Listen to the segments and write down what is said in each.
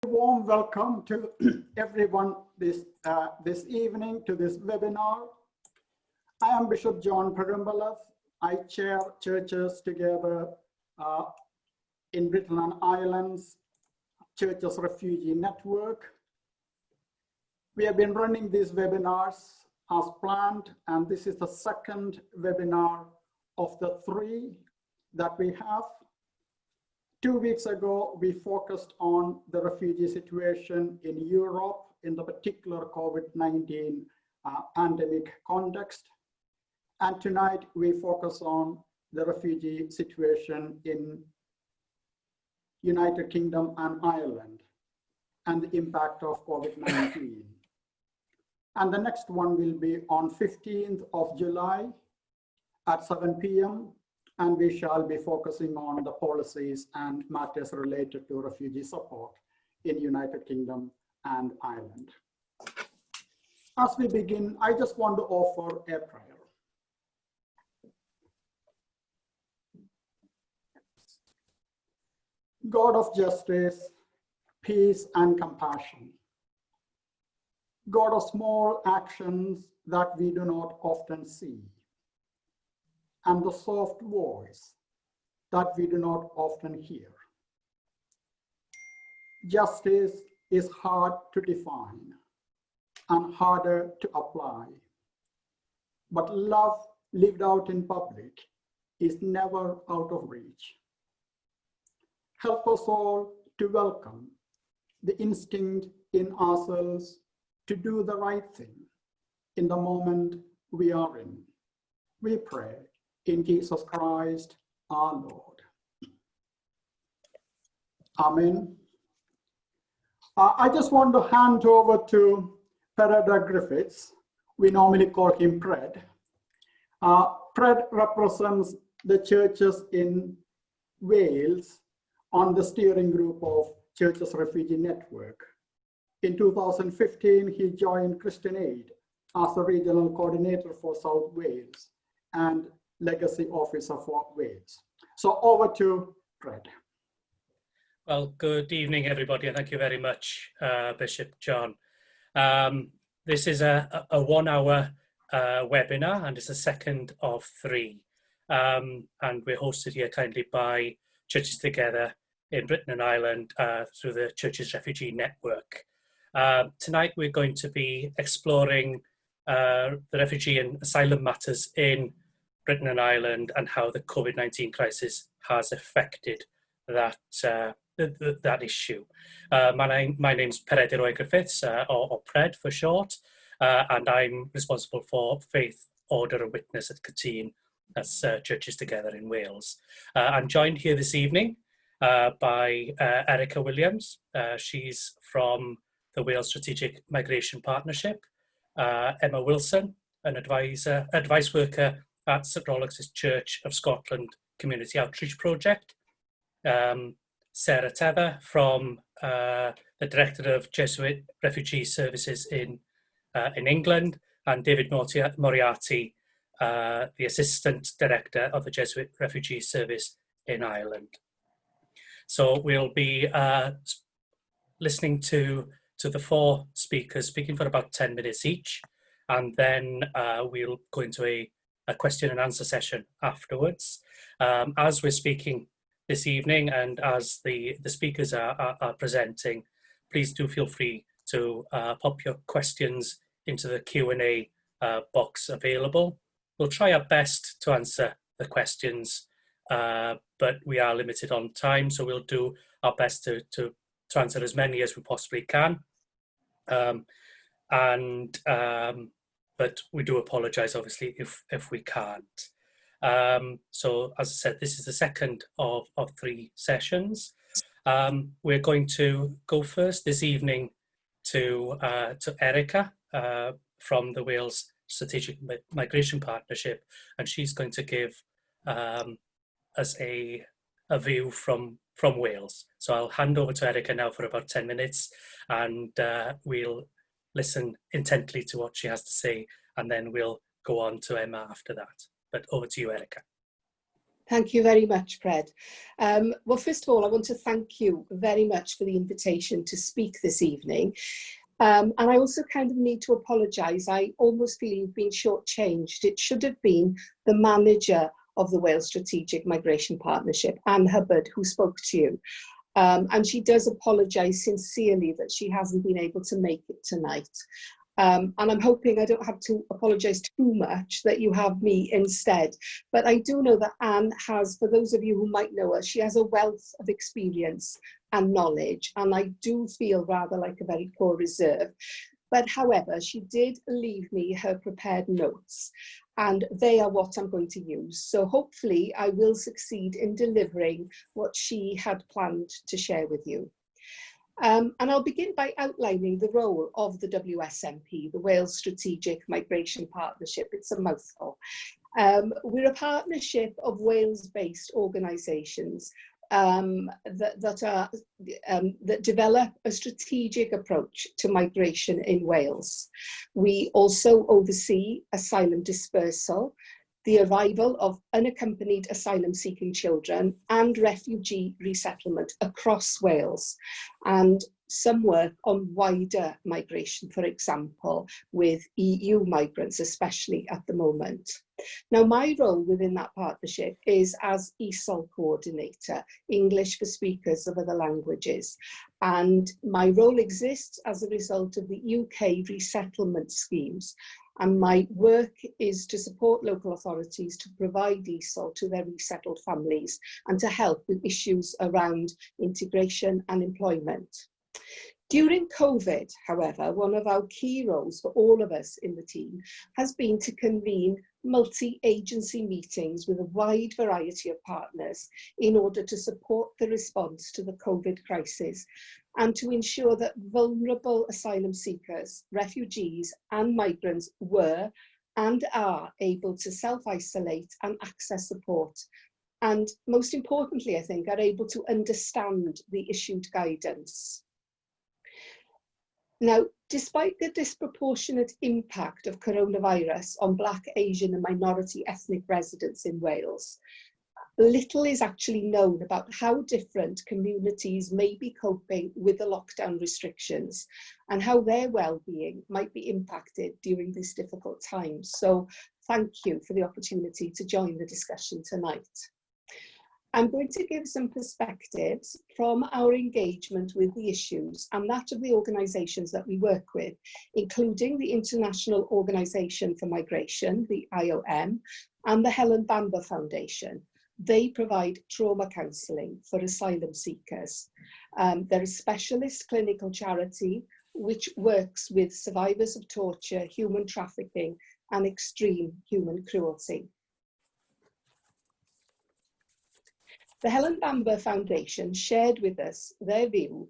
Warm welcome to everyone this evening to this webinar. I am Bishop John Peredur. I chair Churches Together in Britain and Ireland's Churches Refugee Network. We have been running these webinars as planned, and this is the second webinar of the 3 that we have. 2 weeks ago, we focused on the refugee situation in Europe in the particular COVID-19 pandemic context. And tonight we focus on the refugee situation in United Kingdom and Ireland and the impact of COVID-19. And the next one will be on 15th of July at 7 p.m. And we shall be focusing on the policies and matters related to refugee support in United Kingdom and Ireland. As we begin, I just want to offer a prayer. God of justice, peace, and compassion, God of small actions that we do not often see, and the soft voice that we do not often hear. Justice is hard to define and harder to apply, but love lived out in public is never out of reach. Help us all to welcome the instinct in ourselves to do the right thing in the moment we are in. We pray in Jesus Christ, our Lord. Amen. I just want to hand over to Peredur Owen-Griffiths. We normally call him Pred. Pred represents the churches in Wales on the steering group of Churches Refugee Network. In 2015, he joined Christian Aid as the regional coordinator for South Wales and Legacy Officer for Wales. So over to Fred. Well, good evening, everybody, and thank you very much, Bishop John. This is a 1 hour webinar, and it's the second of 3. And we're hosted here kindly by Churches Together in Britain and Ireland through the Churches Refugee Network. Tonight, we're going to be exploring the refugee and asylum matters in Britain and Ireland and how the COVID-19 crisis has affected that that issue. My name's Peredur Owen-Griffiths, or Pred for short, and I'm responsible for Faith, Order and Witness at Cytûn, that's Churches Together in Wales. I'm joined here this evening by Erica Williams. She's from the Wales Strategic Migration Partnership. Emma Wilson, an advice worker at St Rollox's Church of Scotland Community Outreach Project. Sarah Teather from the Director of Jesuit Refugee Services in England, and David Moriarty, the Assistant Director of the Jesuit Refugee Service in Ireland. So we'll be listening to the 4 speakers speaking for about 10 minutes each, and then we'll go into a question and answer session afterwards. As we're speaking this evening and as the speakers are presenting, please do feel free to pop your questions into the Q&A box available. We'll try our best to answer the questions, but we are limited on time, so we'll do our best to answer as many as we possibly can. But we do apologise, obviously, if we can't. So, as I said, this is the second of 3 sessions. We're going to go first this evening to Erica from the Wales Strategic Migration Partnership, and she's going to give us a view from Wales. So I'll hand over to Erica now for about 10 minutes, and we'll listen intently to what she has to say, and then we'll go on to Emma after that. But over to you, Erica. Thank you very much, Pred. Well, first of all, I want to thank you very much for the invitation to speak this evening. And I also kind of need to apologise. I almost feel you've been shortchanged. It should have been the manager of the Wales Strategic Migration Partnership, Anne Hubbard, who spoke to you. And she does apologise sincerely that she hasn't been able to make it tonight. And I'm hoping I don't have to apologise too much, that you have me instead. But I do know that Anne has, for those of you who might know her, she has a wealth of experience and knowledge, and I do feel rather like a very poor reserve. But however, she did leave me her prepared notes, and they are what I'm going to use. So hopefully I will succeed in delivering what she had planned to share with you. And I'll begin by outlining the role of the WSMP, the Wales Strategic Migration Partnership. It's a mouthful. We're a partnership of Wales-based organisations that develop a strategic approach to migration in Wales. We also oversee asylum dispersal, the arrival of unaccompanied asylum-seeking children and refugee resettlement across Wales, and some work on wider migration, for example, with EU migrants, especially at the moment. Now, my role within that partnership is as ESOL coordinator, English for speakers of other languages. And my role exists as a result of the UK resettlement schemes. And my work is to support local authorities to provide ESOL to their resettled families and to help with issues around integration and employment. During COVID, however, one of our key roles for all of us in the team has been to convene multi-agency meetings with a wide variety of partners in order to support the response to the COVID crisis and to ensure that vulnerable asylum seekers, refugees and migrants were and are able to self-isolate and access support. And most importantly, I think, are able to understand the issued guidance. Now, despite the disproportionate impact of coronavirus on Black, Asian and minority ethnic residents in Wales, little is actually known about how different communities may be coping with the lockdown restrictions and how their well-being might be impacted during this difficult time. So thank you for the opportunity to join the discussion tonight. I'm going to give some perspectives from our engagement with the issues and that of the organisations that we work with, including the International Organisation for Migration, the IOM, and the Helen Bamber Foundation. They provide trauma counselling for asylum seekers. They're a specialist clinical charity which works with survivors of torture, human trafficking, and extreme human cruelty. The Helen Bamber Foundation shared with us their view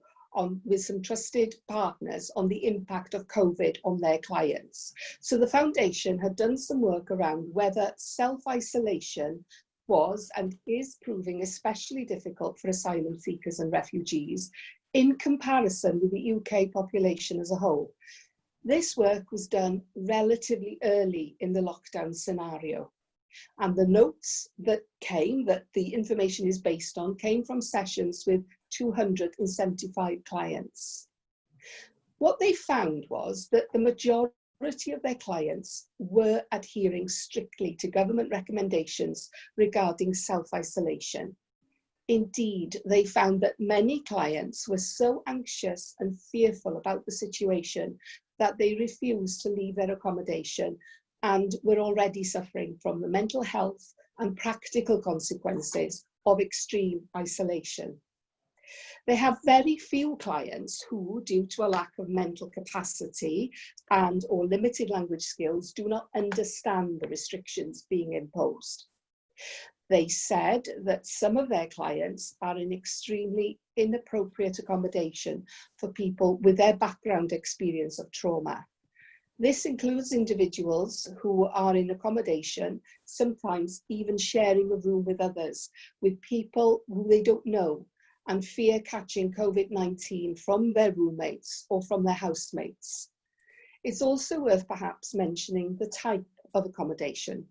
with some trusted partners on the impact of COVID on their clients. So the foundation had done some work around whether self-isolation was and is proving especially difficult for asylum seekers and refugees in comparison with the UK population as a whole. This work was done relatively early in the lockdown scenario. And the notes that the information is based on, came from sessions with 275 clients. What they found was that the majority of their clients were adhering strictly to government recommendations regarding self-isolation. Indeed, they found that many clients were so anxious and fearful about the situation that they refused to leave their accommodation and were already suffering from the mental health and practical consequences of extreme isolation. They have very few clients who, due to a lack of mental capacity and or limited language skills, do not understand the restrictions being imposed. They said that some of their clients are in extremely inappropriate accommodation for people with their background experience of trauma. This includes individuals who are in accommodation, sometimes even sharing a room with others, with people who they don't know, and fear catching COVID-19 from their roommates or from their housemates. It's also worth perhaps mentioning the type of accommodation.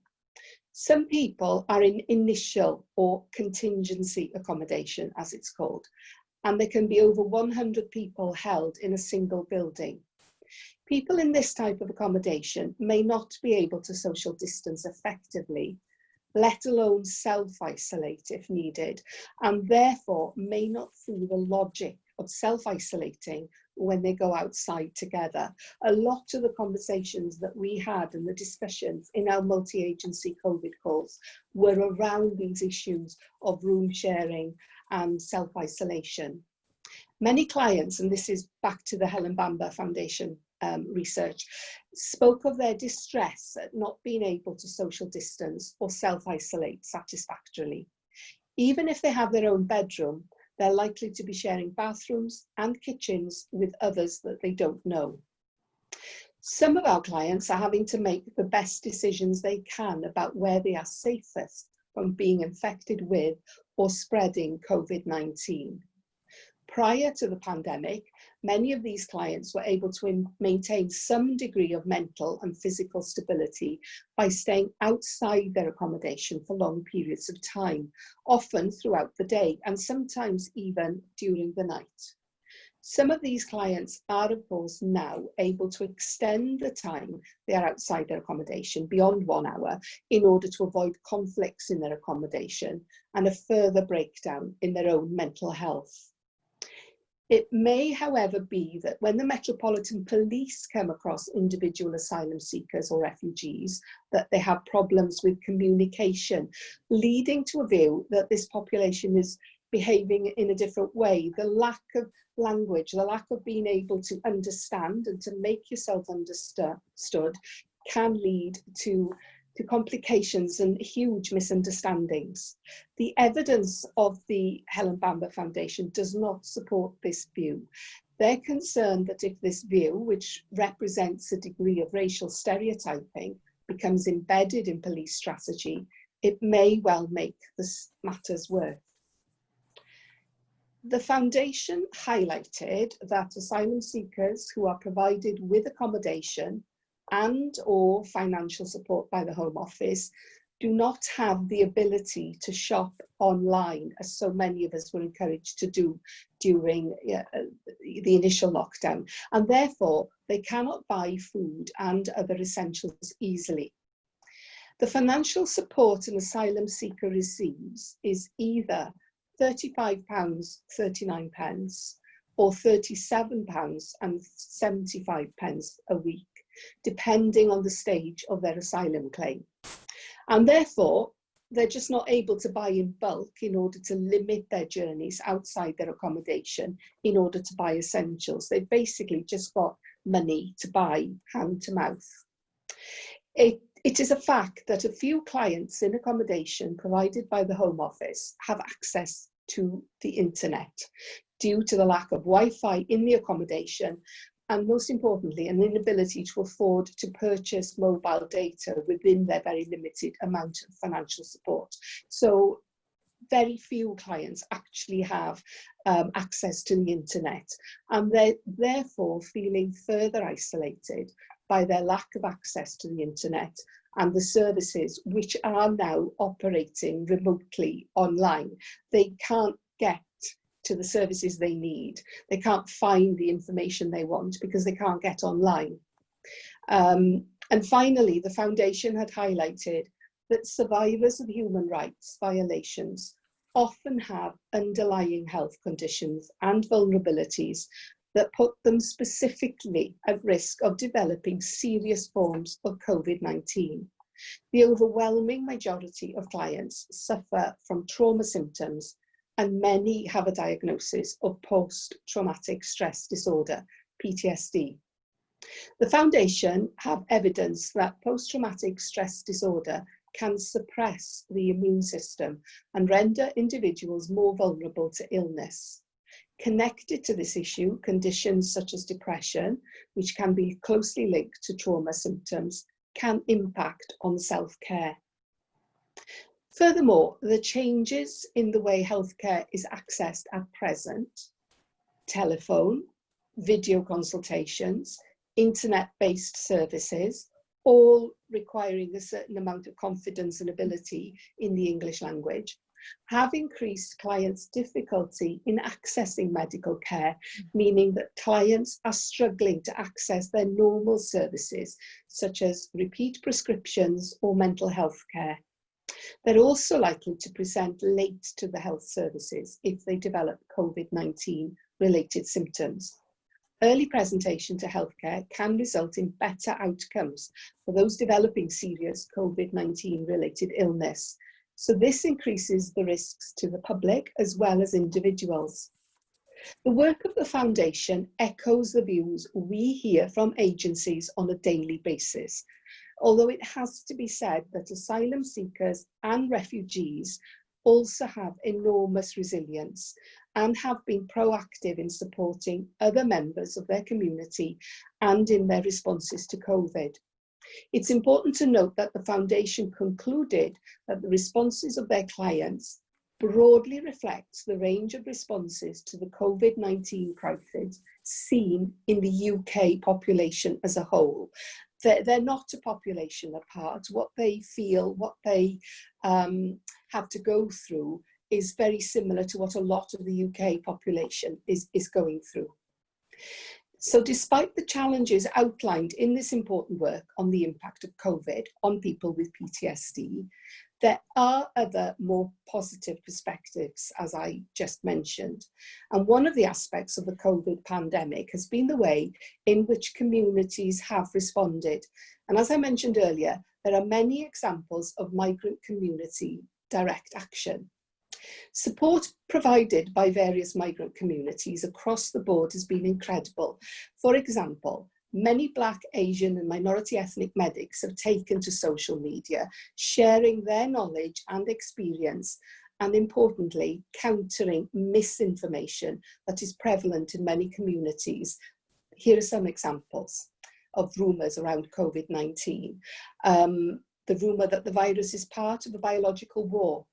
Some people are in initial or contingency accommodation, as it's called, and there can be over 100 people held in a single building. People in this type of accommodation may not be able to social distance effectively, let alone self-isolate if needed, and therefore may not see the logic of self-isolating when they go outside together. A lot of the conversations that we had and the discussions in our multi-agency COVID calls were around these issues of room sharing and self-isolation. Many clients, and this is back to the Helen Bamber Foundation research, spoke of their distress at not being able to social distance or self-isolate satisfactorily. Even if they have their own bedroom, they're likely to be sharing bathrooms and kitchens with others that they don't know. Some of our clients are having to make the best decisions they can about where they are safest from being infected with or spreading COVID-19. Prior to the pandemic, many of these clients were able to maintain some degree of mental and physical stability by staying outside their accommodation for long periods of time, often throughout the day and sometimes even during the night. Some of these clients are, of course, now able to extend the time they are outside their accommodation beyond 1 hour in order to avoid conflicts in their accommodation and a further breakdown in their own mental health. It may, however, be that when the Metropolitan Police come across individual asylum seekers or refugees, that they have problems with communication, leading to a view that this population is behaving in a different way. The lack of language, the lack of being able to understand and to make yourself understood can lead to complications and huge misunderstandings. The evidence of the Helen Bamber Foundation does not support this view. They're concerned that if this view, which represents a degree of racial stereotyping, becomes embedded in police strategy, it may well make this matters worse. The Foundation highlighted that asylum seekers who are provided with accommodation and or financial support by the Home Office do not have the ability to shop online, as so many of us were encouraged to do during the initial lockdown, and therefore they cannot buy food and other essentials easily. The financial support an asylum seeker receives is either £35.39 or £37.75 a week, depending on the stage of their asylum claim. And therefore, they're just not able to buy in bulk in order to limit their journeys outside their accommodation in order to buy essentials. They've basically just got money to buy hand to mouth. It is a fact that a few clients in accommodation provided by the Home Office have access to the internet due to the lack of Wi-Fi in the accommodation, and most importantly, an inability to afford to purchase mobile data within their very limited amount of financial support. So very few clients actually have access to the internet, and they're therefore feeling further isolated by their lack of access to the internet and the services which are now operating remotely online. They can't get to the services they need. They can't find the information they want because they can't get online. And finally, the Foundation had highlighted that survivors of human rights violations often have underlying health conditions and vulnerabilities that put them specifically at risk of developing serious forms of COVID-19. The overwhelming majority of clients suffer from trauma symptoms, and many have a diagnosis of post-traumatic stress disorder, PTSD. The Foundation have evidence that post-traumatic stress disorder can suppress the immune system and render individuals more vulnerable to illness. Connected to this issue, conditions such as depression, which can be closely linked to trauma symptoms, can impact on self-care. Furthermore, the changes in the way healthcare is accessed at present, telephone, video consultations, internet-based services, all requiring a certain amount of confidence and ability in the English language, have increased clients' difficulty in accessing medical care, meaning that clients are struggling to access their normal services, such as repeat prescriptions or mental health care. They're also likely to present late to the health services if they develop COVID-19 related symptoms. Early presentation to healthcare can result in better outcomes for those developing serious COVID-19 related illness. So this increases the risks to the public as well as individuals. The work of the Foundation echoes the views we hear from agencies on a daily basis, although it has to be said that asylum seekers and refugees also have enormous resilience and have been proactive in supporting other members of their community and in their responses to COVID. It's important to note that the Foundation concluded that the responses of their clients broadly reflects the range of responses to the COVID-19 crisis seen in the UK population as a whole. They're not a population apart. What they feel, what they have to go through is very similar to what a lot of the UK population is going through. So despite the challenges outlined in this important work on the impact of COVID on people with PTSD, there are other more positive perspectives, as I just mentioned. And one of the aspects of the COVID pandemic has been the way in which communities have responded. And as I mentioned earlier, there are many examples of migrant community direct action. Support provided by various migrant communities across the board has been incredible. For example, many Black, Asian and minority ethnic medics have taken to social media, sharing their knowledge and experience, and importantly, countering misinformation that is prevalent in many communities. Here are some examples of rumours around COVID-19. The rumour that the virus is part of a biological war,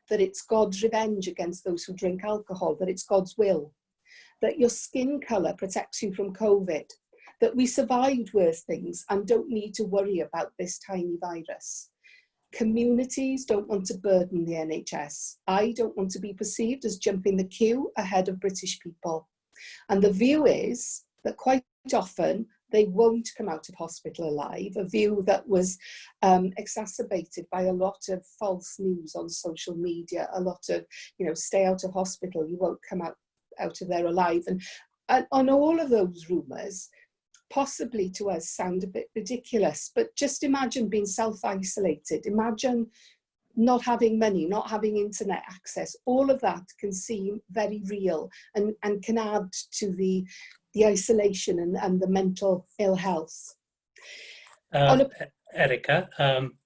that it's God's revenge against those who drink alcohol, that it's God's will, that your skin colour protects you from COVID, that we survived worse things and don't need to worry about this tiny virus. Communities don't want to burden the NHS. I don't want to be perceived as jumping the queue ahead of British people. And the view is that quite often they won't come out of hospital alive, a view that was exacerbated by a lot of false news on social media, a lot of, stay out of hospital, you won't come out of there alive. And on all of those rumours, possibly to us sound a bit ridiculous, but just imagine being self-isolated. Imagine not having money, not having internet access. All of that can seem very real and can add to the isolation and the mental ill health. Erica,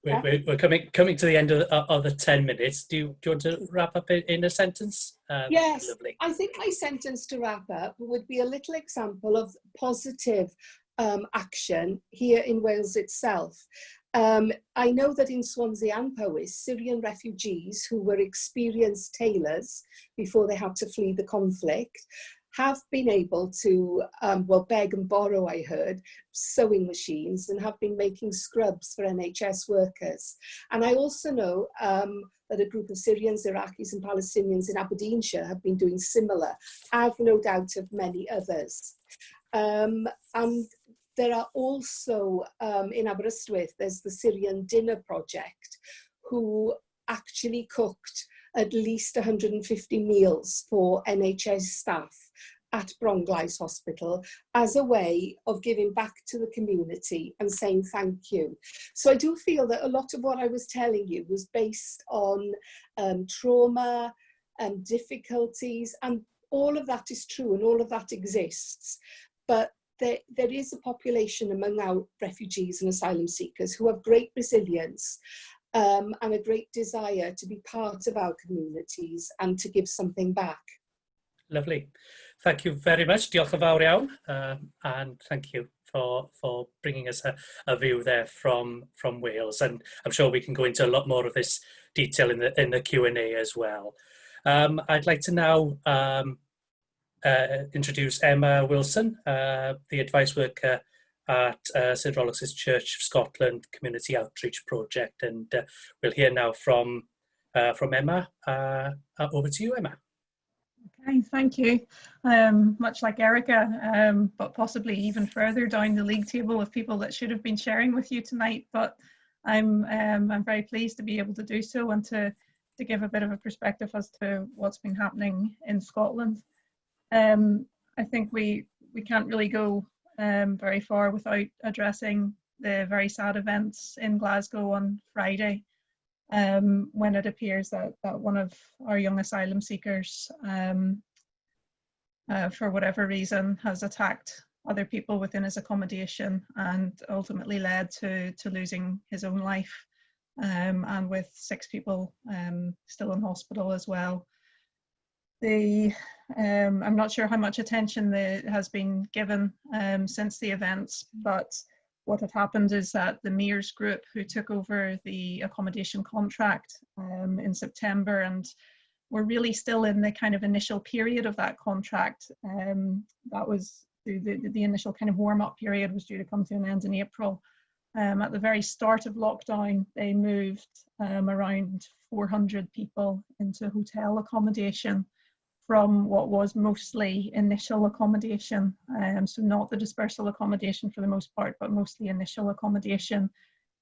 we're coming to the end of the 10 minutes. Do you want to wrap up in a sentence? Yes, lovely. I think my sentence to wrap up would be a little example of positive action here in Wales itself. I know that in Swansea and Powys, Syrian refugees who were experienced tailors before they had to flee the conflict have been able to, beg and borrow, I heard, sewing machines, and have been making scrubs for NHS workers. And I also know that a group of Syrians, Iraqis and Palestinians in Aberdeenshire have been doing similar. I've no doubt of many others. And there are also, in Aberystwyth, there's the Syrian Dinner Project, who actually cooked at least 150 meals for NHS staff at Bronglais Hospital as a way of giving back to the community and saying thank you. So I do feel that a lot of what I was telling you was based on trauma and difficulties, and all of that is true and all of that exists. But there is a population among our refugees and asylum seekers who have great resilience and a great desire to be part of our communities and to give something back. Lovely. Thank you very much. Diolch yn fawr iawn, and thank you for bringing us a view there from Wales. And I'm sure we can go into a lot more of this detail in the Q&A as well. I'd like to now introduce Emma Wilson, the advice worker at St Rollox's Church of Scotland Community Outreach Project. And we'll hear now from Emma. Over to you, Emma. Okay, thank you. Much like Erica, but possibly even further down the league table of people that should have been sharing with you tonight. But I'm very pleased to be able to do so and to give a bit of a perspective as to what's been happening in Scotland. I think we can't really go very far without addressing the very sad events in Glasgow on Friday, when it appears that one of our young asylum seekers, for whatever reason, has attacked other people within his accommodation and ultimately led to losing his own life, and with 6 people still in hospital as well. I'm not sure how much attention has been given since the events, but what had happened is that the Mears group, who took over the accommodation contract in September, and were really still in the kind of initial period of that contract, that was the initial kind of warm-up period was due to come to an end in April. At the very start of lockdown, they moved around 400 people into hotel accommodation from what was mostly initial accommodation, so not the dispersal accommodation for the most part, but mostly initial accommodation.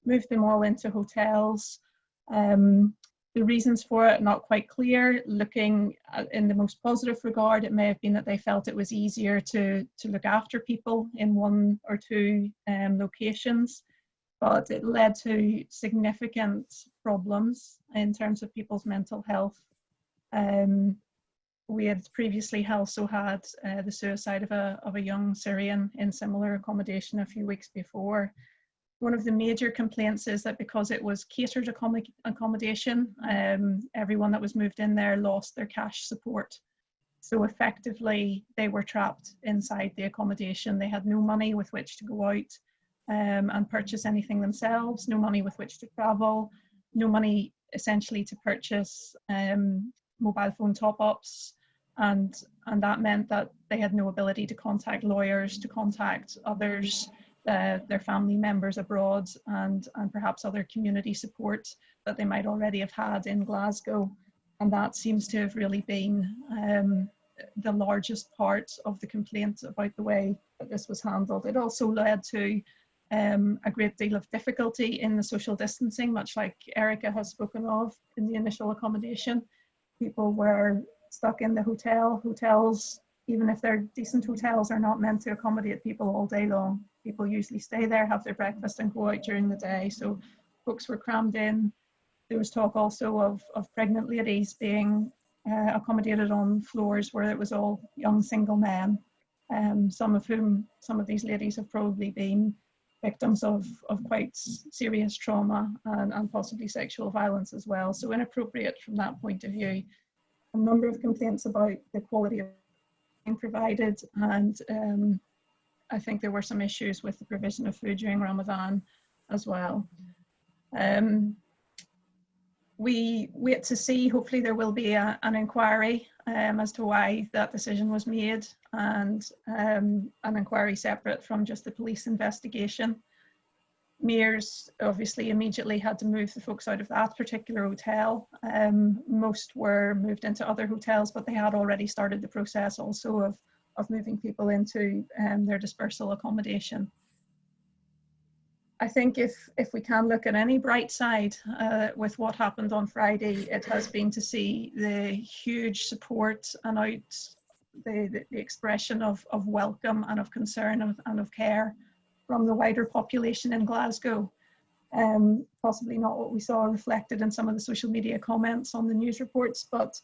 Moved them all into hotels. The reasons for it, not quite clear. Looking in the most positive regard, it may have been that they felt it was easier to look after people in 1 or 2 locations, but it led to significant problems in terms of people's mental health. We had previously also had the suicide of a young Syrian in similar accommodation a few weeks before. One of the major complaints is that because it was catered accommodation, everyone that was moved in there lost their cash support. So effectively, they were trapped inside the accommodation. They had no money with which to go out and purchase anything themselves, no money with which to travel, no money essentially to purchase mobile phone top-ups, and that meant that they had no ability to contact lawyers, to contact others, their family members abroad, and perhaps other community support that they might already have had in Glasgow. And that seems to have really been the largest part of the complaint about the way that this was handled. It also led to a great deal of difficulty in the social distancing, much like Erica has spoken of in the initial accommodation. People were stuck in the hotels, even if they're decent hotels, are not meant to accommodate people all day long. People usually stay there, have their breakfast and go out during the day. So folks were crammed in. There was talk also of pregnant ladies being accommodated on floors where it was all young single men, some of these ladies have probably been victims of quite serious trauma and possibly sexual violence as well. So inappropriate from that point of view. A number of complaints about the quality of being provided, and I think there were some issues with the provision of food during Ramadan as well. We wait to see, hopefully there will be an inquiry as to why that decision was made, and an inquiry separate from just the police investigation. Mears obviously immediately had to move the folks out of that particular hotel. Most were moved into other hotels, but they had already started the process also of moving people into their dispersal accommodation. I think if we can look at any bright side with what happened on Friday, it has been to see the huge support and the expression of welcome and of concern and of care from the wider population in Glasgow. Possibly not what we saw reflected in some of the social media comments on the news reports, but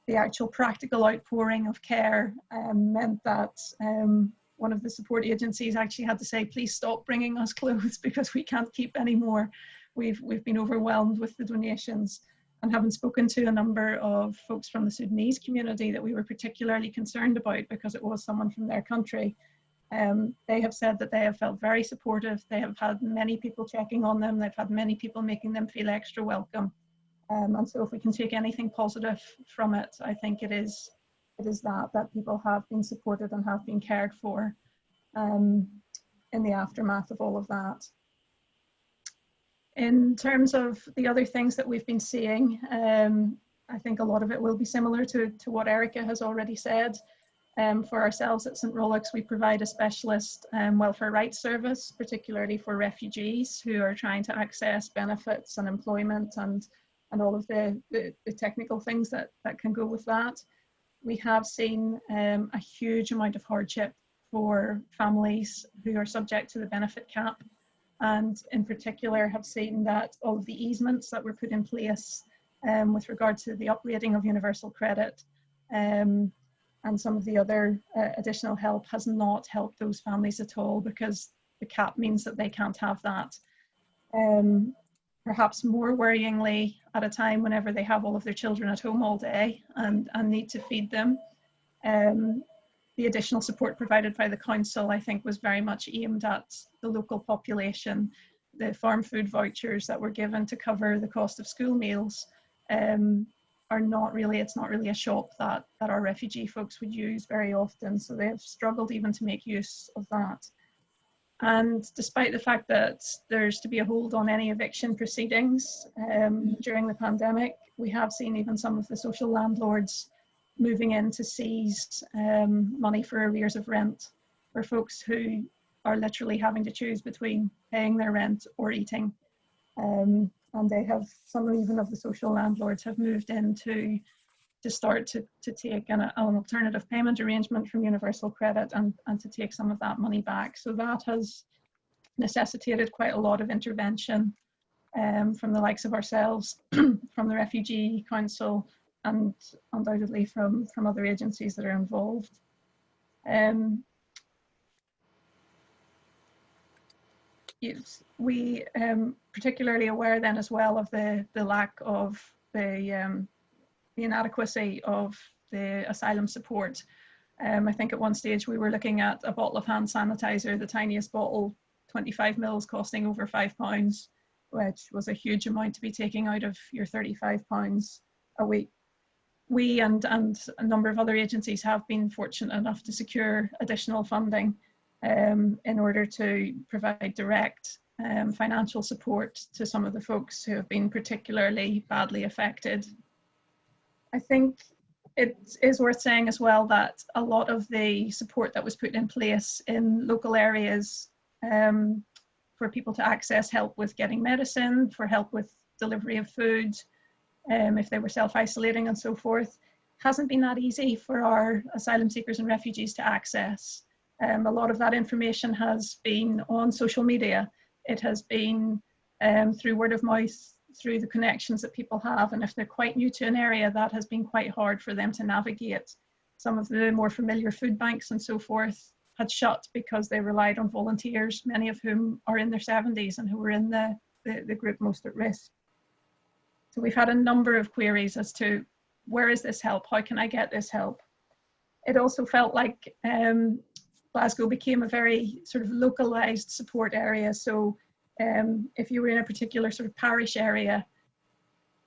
the actual practical outpouring of care meant that one of the support agencies actually had to say, please stop bringing us clothes because we can't keep any more. We've been overwhelmed with the donations. And having spoken to a number of folks from the Sudanese community that we were particularly concerned about because it was someone from their country, they have said that they have felt very supportive. They have had many people checking on them. They've had many people making them feel extra welcome. And so if we can take anything positive from it, I think it is that people have been supported and have been cared for. in the aftermath of all of that. In terms of the other things that we've been seeing, I think a lot of it will be similar to what Erica has already said. For ourselves at St. Rollox, we provide a specialist welfare rights service, particularly for refugees who are trying to access benefits and employment and all of the technical things that can go with that. We have seen a huge amount of hardship for families who are subject to the benefit cap, and in particular have seen that all of the easements that were put in place with regard to the uprating of universal credit and some of the other additional help has not helped those families at all, because the cap means that they can't have that. Perhaps more worryingly, at a time whenever they have all of their children at home all day and need to feed them, the additional support provided by the council, I think, was very much aimed at the local population. The farm food vouchers that were given to cover the cost of school meals it's not really a shop that our refugee folks would use very often, so they have struggled even to make use of that. And despite the fact that there's to be a hold on any eviction proceedings during the pandemic, we have seen even some of the social landlords moving in to seize money for arrears of rent for folks who are literally having to choose between paying their rent or eating. And they have, some even of the social landlords have moved in to start to take an alternative payment arrangement from Universal Credit and to take some of that money back. So that has necessitated quite a lot of intervention from the likes of ourselves, from the Refugee Council, and undoubtedly from other agencies that are involved. We particularly aware then as well of the lack of the inadequacy of the asylum support. I think at one stage we were looking at a bottle of hand sanitizer, the tiniest bottle, 25 mils, costing over £5, which was a huge amount to be taking out of your £35 a week. We and a number of other agencies have been fortunate enough to secure additional funding in order to provide direct financial support to some of the folks who have been particularly badly affected. I think it is worth saying as well that a lot of the support that was put in place in local areas for people to access help with getting medicine, for help with delivery of food, if they were self-isolating and so forth, hasn't been that easy for our asylum seekers and refugees to access. A lot of that information has been on social media. It has been through word of mouth, through the connections that people have, and if they're quite new to an area, that has been quite hard for them to navigate. Some of the more familiar food banks and so forth had shut because they relied on volunteers, many of whom are in their 70s and who were in the group most at risk. So we've had a number of queries as to where is this help? How can I get this help? It also felt like Glasgow became a very sort of localized support area. So if you were in a particular sort of parish area,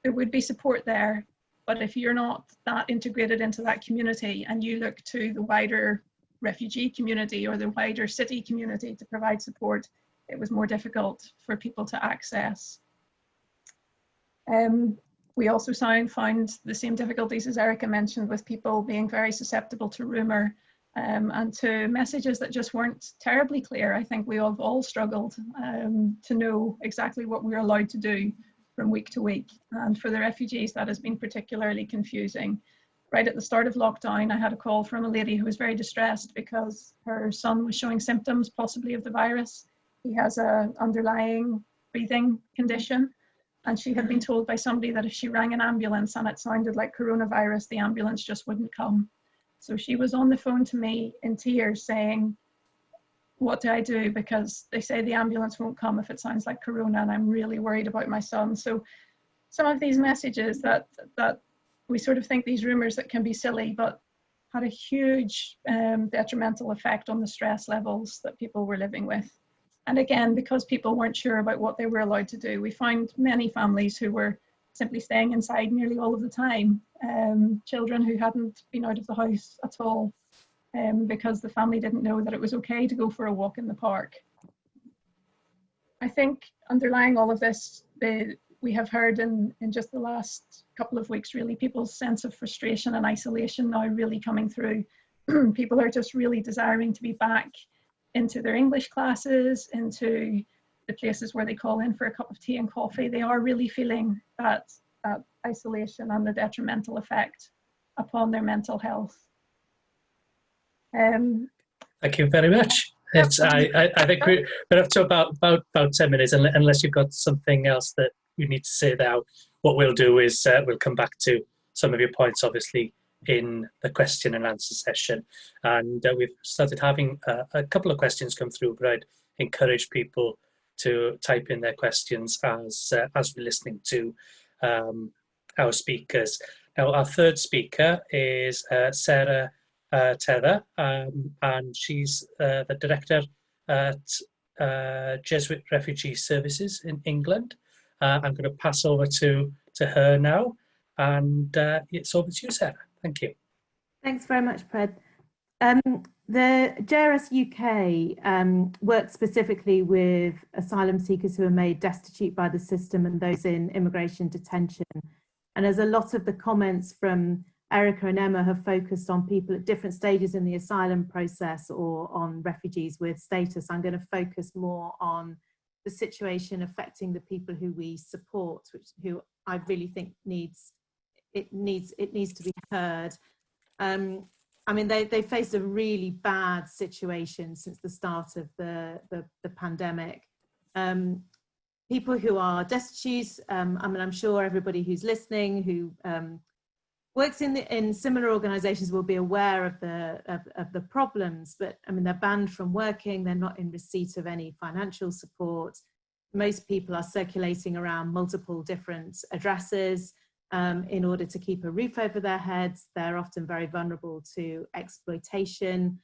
there would be support there. But if you're not that integrated into that community and you look to the wider refugee community or the wider city community to provide support, it was more difficult for people to access. We also found the same difficulties as Erica mentioned, with people being very susceptible to rumour and to messages that just weren't terribly clear. I think we have all struggled to know exactly what we're allowed to do from week to week. And for the refugees, that has been particularly confusing. Right at the start of lockdown, I had a call from a lady who was very distressed because her son was showing symptoms possibly of the virus. He has an underlying breathing condition. And she had been told by somebody that if she rang an ambulance and it sounded like coronavirus, the ambulance just wouldn't come. So she was on the phone to me in tears saying, what do I do? Because they say the ambulance won't come if it sounds like corona, and I'm really worried about my son. So some of these messages that we sort of think these rumours that can be silly, but had a huge detrimental effect on the stress levels that people were living with. And again, because people weren't sure about what they were allowed to do, we found many families who were simply staying inside nearly all of the time. Children who hadn't been out of the house at all because the family didn't know that it was okay to go for a walk in the park. I think underlying all of this, we have heard in just the last couple of weeks, really, people's sense of frustration and isolation now really coming through. People are just really desiring to be back into their English classes, into the places where they call in for a cup of tea and coffee. They are really feeling that isolation and the detrimental effect upon their mental health. Thank you very much. I think we're up to about 10 minutes, unless you've got something else that you need to say now. What we'll do is we'll come back to some of your points, obviously, in the question and answer session. And we've started having a couple of questions come through, but I'd encourage people to type in their questions as we're listening to our speakers. Now, our third speaker is Sarah Teather, and she's the director at Jesuit Refugee Services in England. I'm going to pass over to her now, and it's over to you, Sarah. Thank you. Thanks very much, Pred. The JRS UK works specifically with asylum seekers who are made destitute by the system and those in immigration detention. And as a lot of the comments from Erica and Emma have focused on people at different stages in the asylum process or on refugees with status, I'm going to focus more on the situation affecting the people who we support, who I really think needs to be heard. I mean, they faced a really bad situation since the start of the pandemic. People who are destitute, I mean, I'm sure everybody who's listening who works in similar organisations will be aware of the problems, but I mean, they're banned from working, they're not in receipt of any financial support. Most people are circulating around multiple different addresses in order to keep a roof over their heads. They're often very vulnerable to exploitation.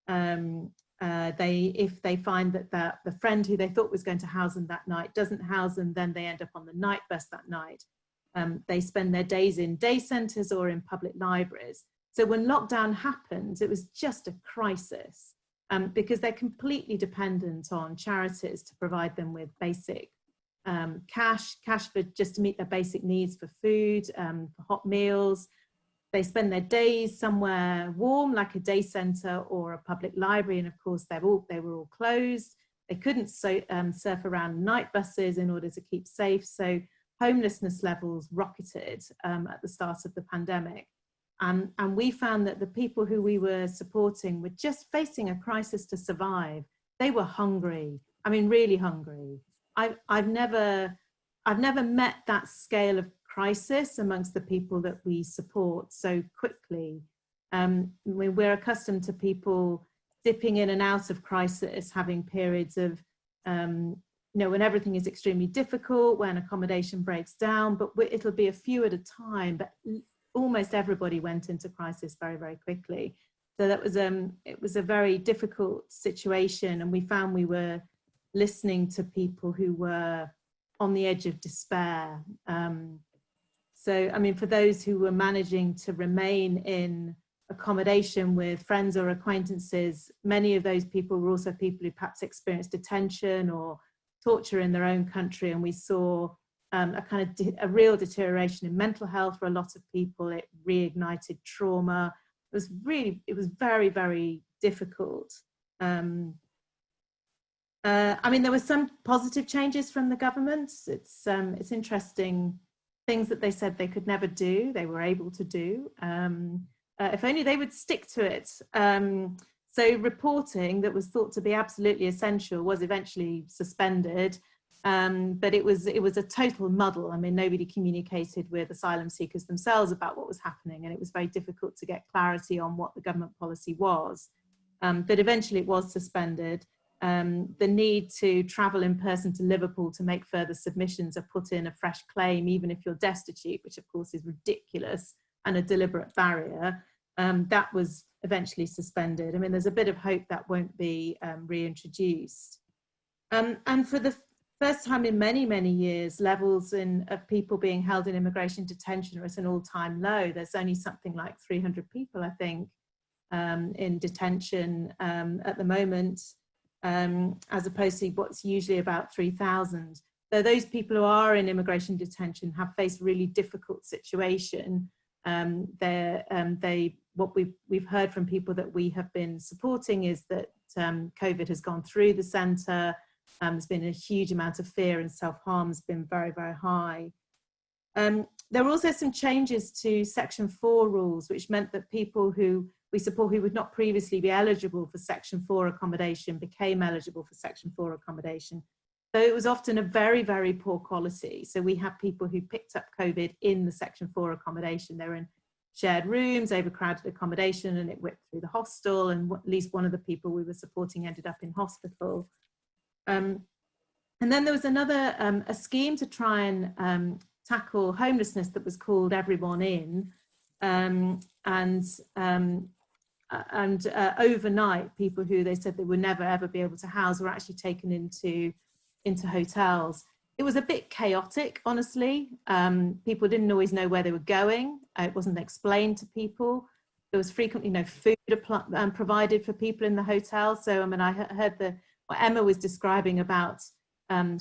If they find that the friend who they thought was going to house them that night doesn't house them, then they end up on the night bus that night. They spend their days in day centres or in public libraries. So when lockdown happened, it was just a crisis because they're completely dependent on charities to provide them with basic cash for just to meet their basic needs for food, for hot meals. They spend their days somewhere warm, like a day centre or a public library, and of course they were all closed. They couldn't surf around night buses in order to keep safe, so homelessness levels rocketed at the start of the pandemic. And we found that the people who we were supporting were just facing a crisis to survive. They were hungry, I mean really hungry. I've never met that scale of crisis amongst the people that we support so quickly. We're accustomed to people dipping in and out of crisis, having periods of, you know, when everything is extremely difficult, when accommodation breaks down, but it'll be a few at a time, but almost everybody went into crisis very, very quickly. So that was, it was a very difficult situation, and we found we were listening to people who were on the edge of despair. So, I mean, for those who were managing to remain in accommodation with friends or acquaintances, many of those people were also people who perhaps experienced detention or torture in their own country. And we saw a real deterioration in mental health for a lot of people. It reignited trauma. It was very, very difficult. I mean, there were some positive changes from the government. It's interesting, things that they said they could never do, they were able to do. If only they would stick to it. So reporting that was thought to be absolutely essential was eventually suspended, but it was a total muddle. I mean, nobody communicated with asylum seekers themselves about what was happening, and it was very difficult to get clarity on what the government policy was. But eventually it was suspended. The need to travel in person to Liverpool to make further submissions or put in a fresh claim, even if you're destitute, which of course is ridiculous and a deliberate barrier, that was eventually suspended. I mean, there's a bit of hope that won't be reintroduced. And for the first time in many, many years, levels of people being held in immigration detention are at an all-time low. There's only something like 300 people, I think, in detention at the moment. as opposed to what's usually about 3,000. So those people who are in immigration detention have faced a really difficult situation. What we've heard from people that we have been supporting is that COVID has gone through the centre. There's been a huge amount of fear, and self-harm has been very, very high. There were also some changes to Section 4 rules, which meant that people who we support who would not previously be eligible for Section 4 accommodation became eligible for Section 4 accommodation. So it was often a very, very poor quality. So we have people who picked up COVID in the Section 4 accommodation. They were in shared rooms, overcrowded accommodation, and it whipped through the hostel, and at least one of the people we were supporting ended up in hospital. And then there was another a scheme to try and tackle homelessness that was called Everyone In, overnight people who they said they would never ever be able to house were actually taken into hotels. It was a bit chaotic, honestly. People didn't always know where they were going. It wasn't explained to people. There was frequently no food provided for people in the hotel. So I mean, I heard what Emma was describing about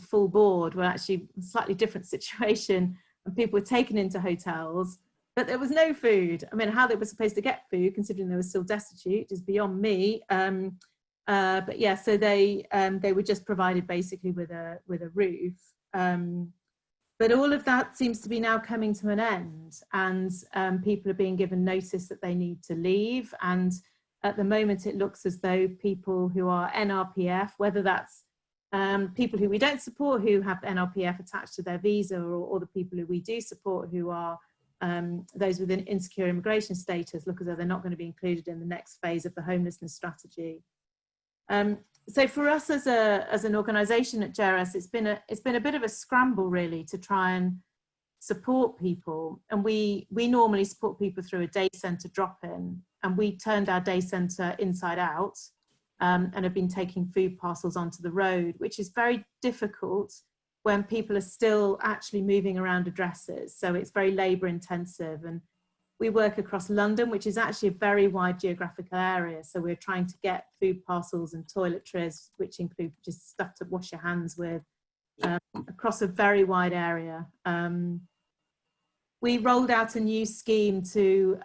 full board were actually a slightly different situation, and people were taken into hotels, but there was no food. I mean, how they were supposed to get food, considering they were still destitute, is beyond me. But yeah, so they were just provided basically with a roof. But all of that seems to be now coming to an end, and people are being given notice that they need to leave. And at the moment, it looks as though people who are NRPF, whether that's people who we don't support who have NRPF attached to their visa, or the people who we do support who are those with an insecure immigration status, look as though they're not going to be included in the next phase of the homelessness strategy. So for us as an organisation at JRS, it's been a bit of a scramble really to try and support people. And we normally support people through a day centre drop-in, and we turned our day centre inside out and have been taking food parcels onto the road, which is very difficult when people are still actually moving around addresses. So it's very labour intensive, and we work across London, which is actually a very wide geographical area. So we're trying to get food parcels and toiletries, which include just stuff to wash your hands with, across a very wide area. We rolled out a new scheme to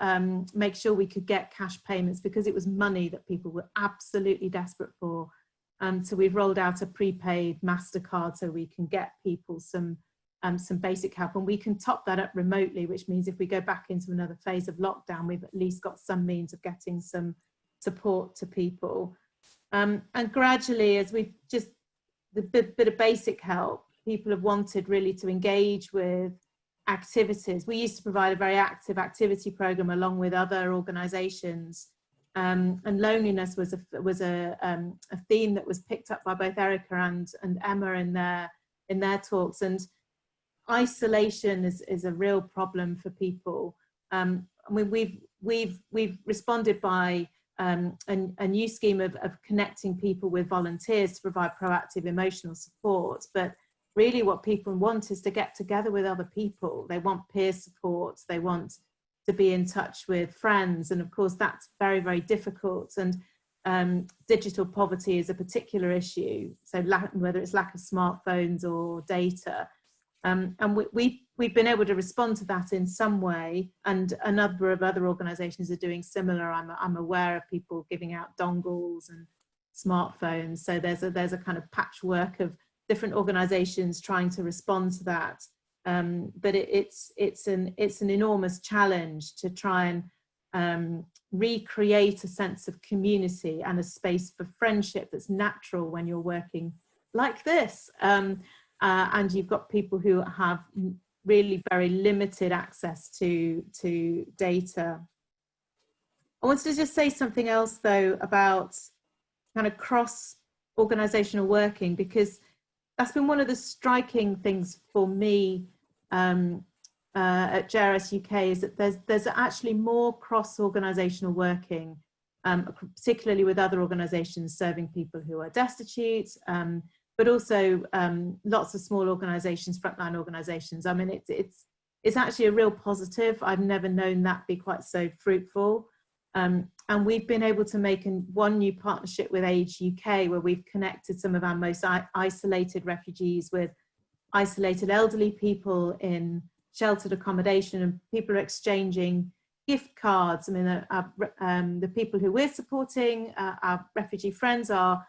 make sure we could get cash payments, because it was money that people were absolutely desperate for. So we've rolled out a prepaid MasterCard so we can get people some basic help, and we can top that up remotely, which means if we go back into another phase of lockdown, we've at least got some means of getting some support to people. And gradually, as we've just the bit of basic help, people have wanted really to engage with activities. We used to provide a very active activity program along with other organisations, and loneliness was a theme that was picked up by both Erica and Emma in their talks. And isolation is a real problem for people. I mean, we've responded by a new scheme of connecting people with volunteers to provide proactive emotional support. But really what people want is to get together with other people. They want peer support. They want to be in touch with friends. And of course, that's very, very difficult. And digital poverty is a particular issue. So whether it's lack of smartphones or data. And we've been able to respond to that in some way, and a number of other organisations are doing similar. I'm aware of people giving out dongles and smartphones. So there's a kind of patchwork of different organisations trying to respond to that. But it's an enormous challenge to try and recreate a sense of community and a space for friendship that's natural when you're working like this. And you've got people who have really very limited access to data. I wanted to just say something else though about kind of cross-organisational working, because that's been one of the striking things for me at JRS UK, is that there's actually more cross-organisational working, particularly with other organisations serving people who are destitute, but also lots of small organisations, frontline organisations. I mean, it's actually a real positive. I've never known that be quite so fruitful. And we've been able to make one new partnership with Age UK, where we've connected some of our most isolated refugees with isolated elderly people in sheltered accommodation, and people are exchanging gift cards. I mean, the people who we're supporting, our refugee friends, are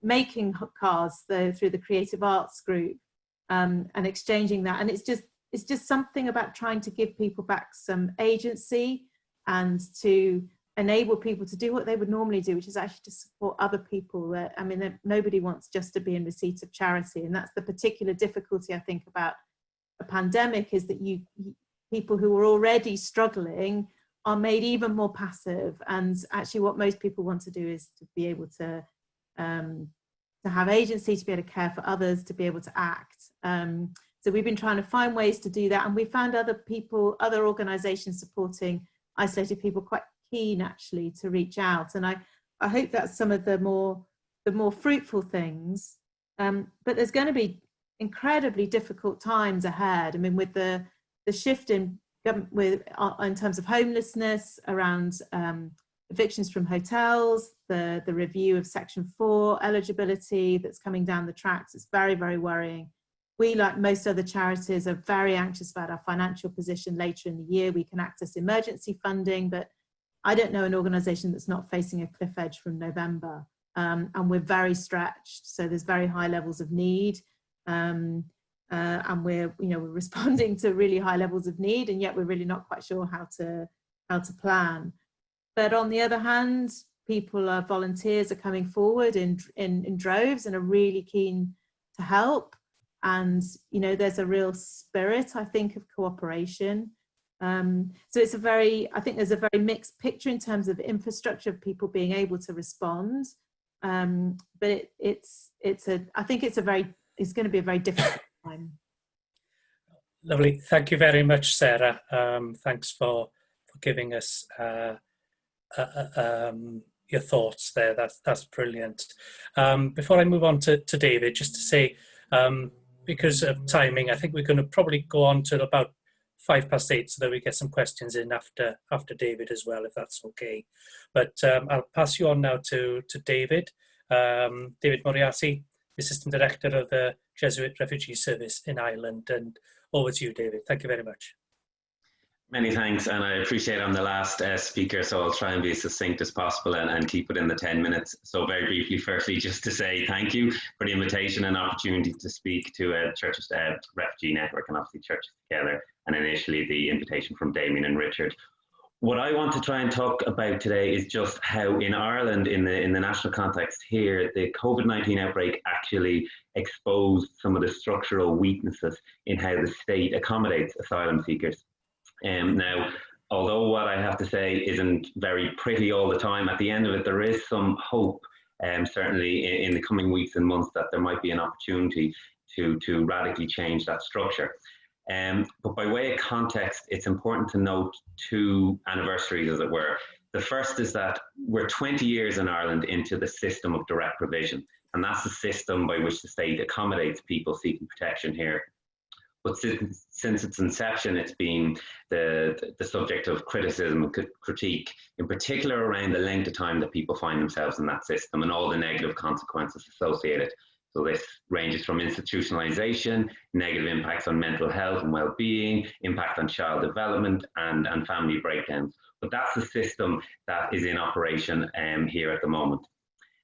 making cards through the Creative Arts Group, and exchanging that. And it's just something about trying to give people back some agency and to enable people to do what they would normally do, which is actually to support other people. I mean, nobody wants just to be in receipt of charity, and that's the particular difficulty, I think, about a pandemic, is that people who are already struggling are made even more passive. And actually what most people want to do is to be able to have agency, to be able to care for others, to be able to act. So we've been trying to find ways to do that, and we found other organisations supporting isolated people quite keen actually to reach out. And I hope that's some of the more fruitful things. But there's going to be incredibly difficult times ahead. I mean, with the shift in terms of homelessness, around evictions from hotels, the review of Section 4 eligibility that's coming down the tracks, it's very, very worrying. We, like most other charities, are very anxious about our financial position later in the year. We can access emergency funding, but I don't know an organisation that's not facing a cliff edge from November. And we're very stretched, so there's very high levels of need. And we're responding to really high levels of need, and yet we're really not quite sure how to plan. But on the other hand, volunteers are coming forward in droves and are really keen to help. And there's a real spirit, I think, of cooperation. So I think there's a very mixed picture in terms of infrastructure of people being able to respond. But I think it's going to be a very difficult time. Lovely. Thank you very much, Sarah. Thanks for giving us your thoughts there. That's brilliant. Before I move on to David, just to say, because of timing, I think we're going to probably go on to about 8:05 so that we get some questions in after David as well, if that's okay. But I'll pass you on now to David. David Moriarty, Assistant Director of the Jesuit Refugee Service in Ireland. And over to you, David. Thank you very much. Many thanks, and I appreciate I'm the last speaker, so I'll try and be as succinct as possible and keep it in the 10 minutes. So very briefly, firstly, just to say thank you for the invitation and opportunity to speak to Churches Refugee Network and obviously Churches Together, and initially the invitation from Damien and Richard. What I want to try and talk about today is just how in Ireland, in the national context here, the COVID-19 outbreak actually exposed some of the structural weaknesses in how the state accommodates asylum seekers. Now, although what I have to say isn't very pretty all the time, at the end of it, there is some hope, certainly in the coming weeks and months, that there might be an opportunity to radically change that structure. But by way of context, it's important to note two anniversaries, as it were. The first is that we're 20 years in Ireland into the system of direct provision, and that's the system by which the state accommodates people seeking protection here. But since its inception, it's been the subject of criticism and critique, in particular around the length of time that people find themselves in that system and all the negative consequences associated. So this ranges from institutionalization, negative impacts on mental health and well-being, impact on child development and family breakdowns. But that's the system that is in operation here at the moment.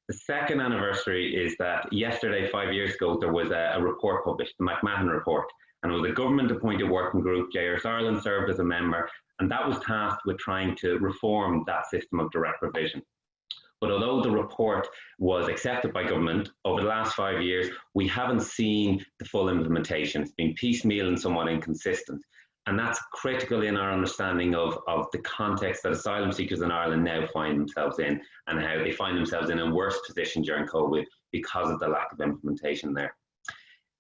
The second anniversary is that yesterday, 5 years ago, there was a report published, the McMahon report, and it was a government-appointed working group. JRS Ireland served as a member, and that was tasked with trying to reform that system of direct provision. But although the report was accepted by government, over the last 5 years, we haven't seen the full implementation. It's been piecemeal and somewhat inconsistent. And that's critical in our understanding of the context that asylum seekers in Ireland now find themselves in, and how they find themselves in a worse position during COVID because of the lack of implementation there.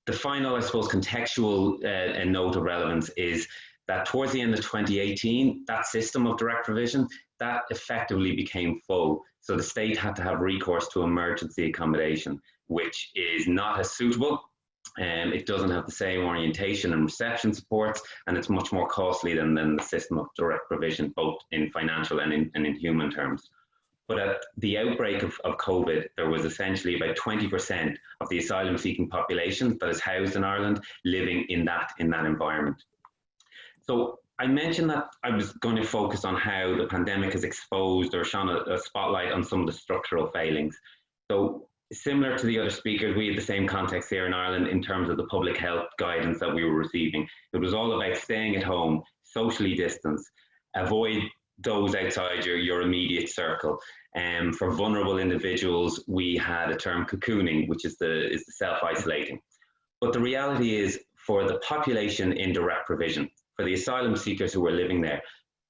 The final, I suppose, contextual note of relevance is that towards the end of 2018, that system of direct provision, that effectively became full. So the state had to have recourse to emergency accommodation, which is not as suitable It doesn't have the same orientation and reception supports, and it's much more costly than the system of direct provision, both in financial and in human terms. But at the outbreak of COVID, there was essentially about 20% of the asylum-seeking population that is housed in Ireland living in that environment. So I mentioned that I was going to focus on how the pandemic has exposed or shone a spotlight on some of the structural failings. So similar to the other speakers, we had the same context here in Ireland in terms of the public health guidance that we were receiving. It was all about staying at home, socially distance, avoid those outside your immediate circle. For vulnerable individuals, we had a term cocooning, which is the self-isolating. But the reality is, for the population in direct provision, for the asylum seekers who were living there,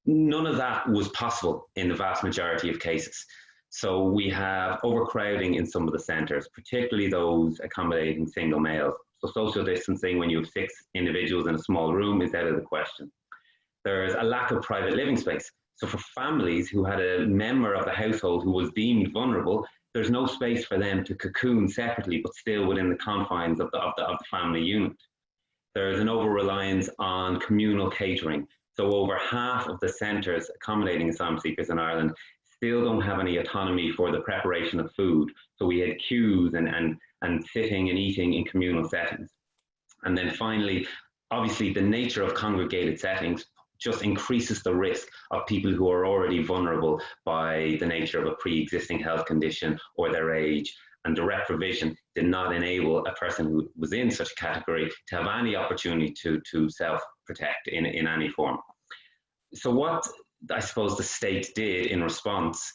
none of that was possible in the vast majority of cases. So we have overcrowding in some of the centres, particularly those accommodating single males. So social distancing when you have 6 individuals in a small room is out of the question. There's a lack of private living space. So for families who had a member of the household who was deemed vulnerable, there's no space for them to cocoon separately, but still within the confines of the family unit. There's an over-reliance on communal catering. So over half of the centres accommodating asylum seekers in Ireland still don't have any autonomy for the preparation of food. So we had queues and sitting and eating in communal settings. And then finally, obviously the nature of congregated settings just increases the risk of people who are already vulnerable by the nature of a pre-existing health condition or their age. And direct provision did not enable a person who was in such a category to have any opportunity to self-protect in any form. So what I suppose the state did in response,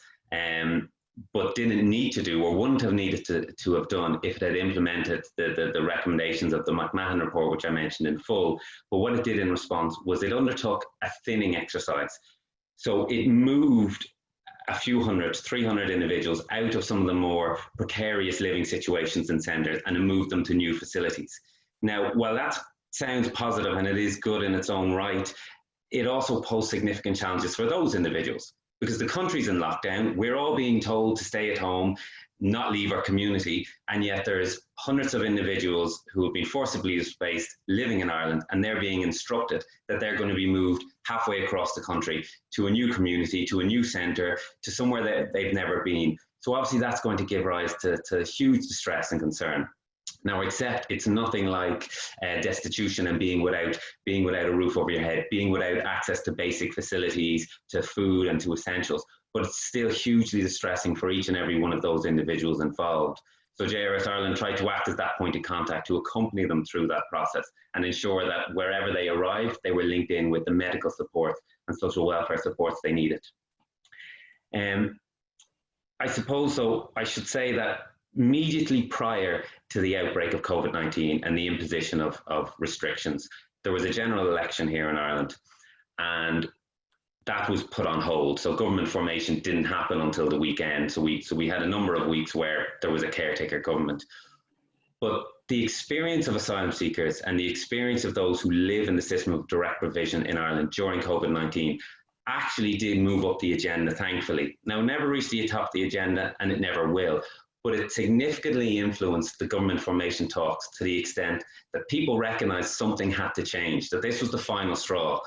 but didn't need to do or wouldn't have needed to have done if it had implemented the recommendations of the McMahon report, which I mentioned in full. But what it did in response was it undertook a thinning exercise. So it moved a few hundred, 300 individuals out of some of the more precarious living situations in centres and it moved them to new facilities. Now, while that sounds positive and it is good in its own right, it also posed significant challenges for those individuals because the country's in lockdown. We're all being told to stay at home, not leave our community, and yet there's hundreds of individuals who have been forcibly displaced living in Ireland, and they're being instructed that they're going to be moved halfway across the country to a new community, to a new centre, to somewhere that they've never been. So obviously that's going to give rise to huge distress and concern. Now, except it's nothing like destitution and being without a roof over your head, being without access to basic facilities, to food and to essentials, but it's still hugely distressing for each and every one of those individuals involved. So JRS Ireland tried to act as that point of contact to accompany them through that process and ensure that wherever they arrived, they were linked in with the medical support and social welfare supports they needed. I suppose, though, I should say that immediately prior to the outbreak of COVID-19 and the imposition of restrictions, there was a general election here in Ireland, and that was put on hold. So government formation didn't happen until the weekend. So we had a number of weeks where there was a caretaker government. But the experience of asylum seekers and the experience of those who live in the system of direct provision in Ireland during COVID-19 actually did move up the agenda, thankfully. Now, it never reached the top of the agenda, and it never will. But it significantly influenced the government formation talks to the extent that people recognised something had to change, that this was the final straw.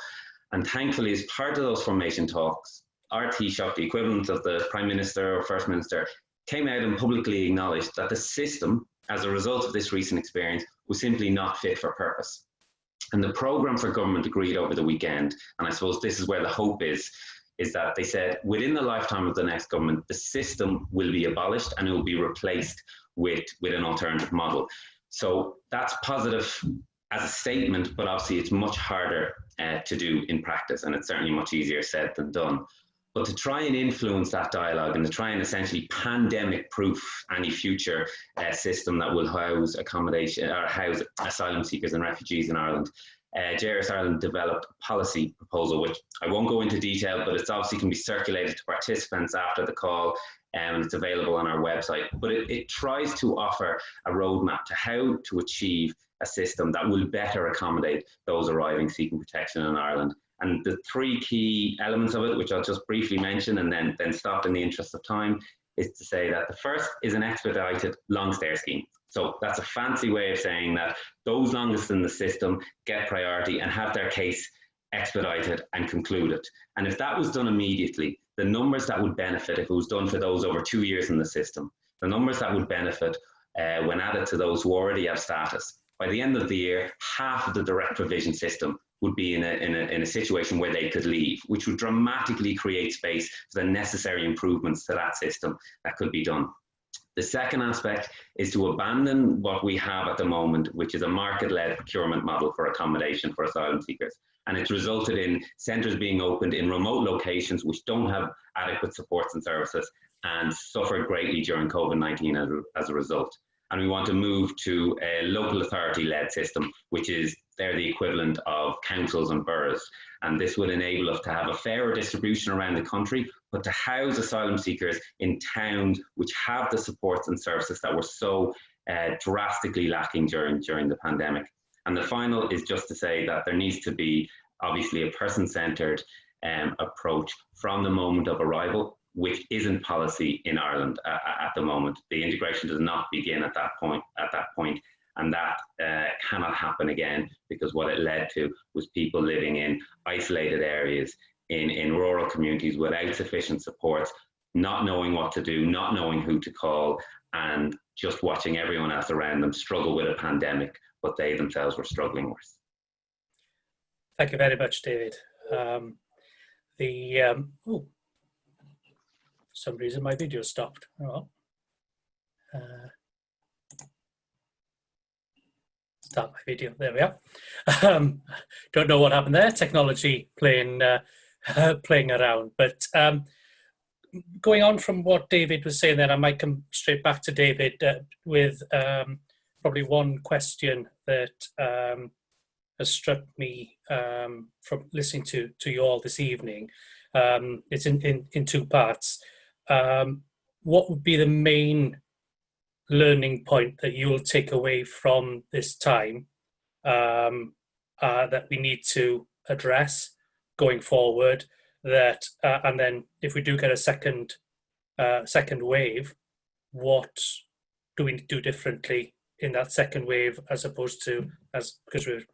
And thankfully, as part of those formation talks, our Taoiseach, the equivalent of the Prime Minister or First Minister, came out and publicly acknowledged that the system, as a result of this recent experience, was simply not fit for purpose. And the programme for government agreed over the weekend, and I suppose this is where the hope is that they said within the lifetime of the next government, the system will be abolished and it will be replaced with an alternative model. So that's positive as a statement, but obviously it's much harder to do in practice, and it's certainly much easier said than done. But to try and influence that dialogue and to try and essentially pandemic-proof any future system that will house accommodation or house asylum seekers and refugees in Ireland, JRS Ireland developed a policy proposal, which I won't go into detail, but it's obviously can be circulated to participants after the call, and it's available on our website. But it tries to offer a roadmap to how to achieve a system that will better accommodate those arriving seeking protection in Ireland. And the three key elements of it, which I'll just briefly mention and then stop in the interest of time, is to say that the first is an expedited long stay scheme. So that's a fancy way of saying that those longest in the system get priority and have their case expedited and concluded. And if that was done immediately, the numbers that would benefit, if it was done for those over 2 years in the system, the numbers that would benefit when added to those who already have status, by the end of the year, half of the direct provision system would be in a situation where they could leave, which would dramatically create space for the necessary improvements to that system that could be done. The second aspect is to abandon what we have at the moment, which is a market-led procurement model for accommodation for asylum seekers. And it's resulted in centres being opened in remote locations which don't have adequate supports and services and suffered greatly during COVID-19 as a result. And we want to move to a local authority-led system, which is they're the equivalent of councils and boroughs. And this would enable us to have a fairer distribution around the country, but to house asylum seekers in towns which have the supports and services that were so drastically lacking during the pandemic. And the final is just to say that there needs to be obviously a person-centred approach from the moment of arrival, which isn't policy in Ireland at the moment. The integration does not begin at that point, and that cannot happen again, because what it led to was people living in isolated areas, in rural communities without sufficient supports, not knowing what to do, not knowing who to call, and just watching everyone else around them struggle with a pandemic, but they themselves were struggling worse. Thank you very much, David. For some reason my video stopped. Oh. Start my video. There we are. Don't know what happened there. Technology playing around. But going on from what David was saying, then I might come straight back to David with probably one question that has struck me from listening to you all this evening. It's in two parts. What would be the main learning point that you will take away from this time that we need to address going forward? That and then if we do get a second wave, what do we do differently in that second wave, as opposed to because we're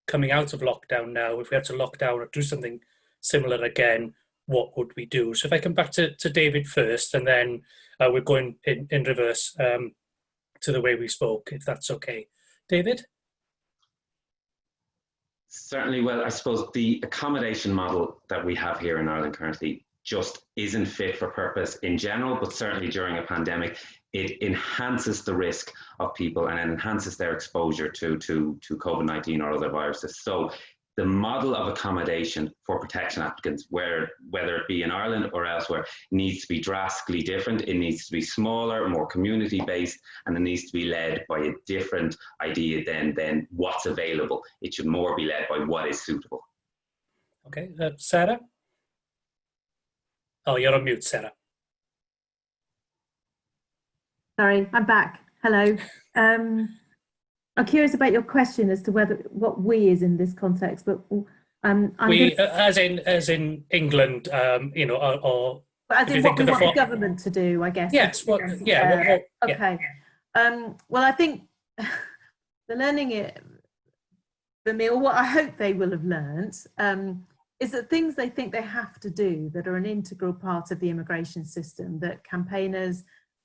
coming out of lockdown now? If we had to lock down or do something similar again, what would we do? So if I come back to David first, and then we're going in reverse to the way we spoke, if that's okay. David? Certainly. Well, I suppose the accommodation model that we have here in Ireland currently just isn't fit for purpose in general, but certainly during a pandemic, it enhances the risk of people and enhances their exposure to COVID-19 or other viruses. So the model of accommodation for protection applicants, whether it be in Ireland or elsewhere, needs to be drastically different. It needs to be smaller, more community-based, and it needs to be led by a different idea than what's available. It should more be led by what is suitable. Okay, Sarah? Oh, you're on mute, Sarah. Sorry, I'm back. Hello. I'm curious about your question as to what we is in this context, but as in England, or as in what we want the government to do, I guess. Yes. Okay. Well, I think the learning for me, or what I hope they will have learned, is that things they think they have to do that are an integral part of the immigration system, that campaigners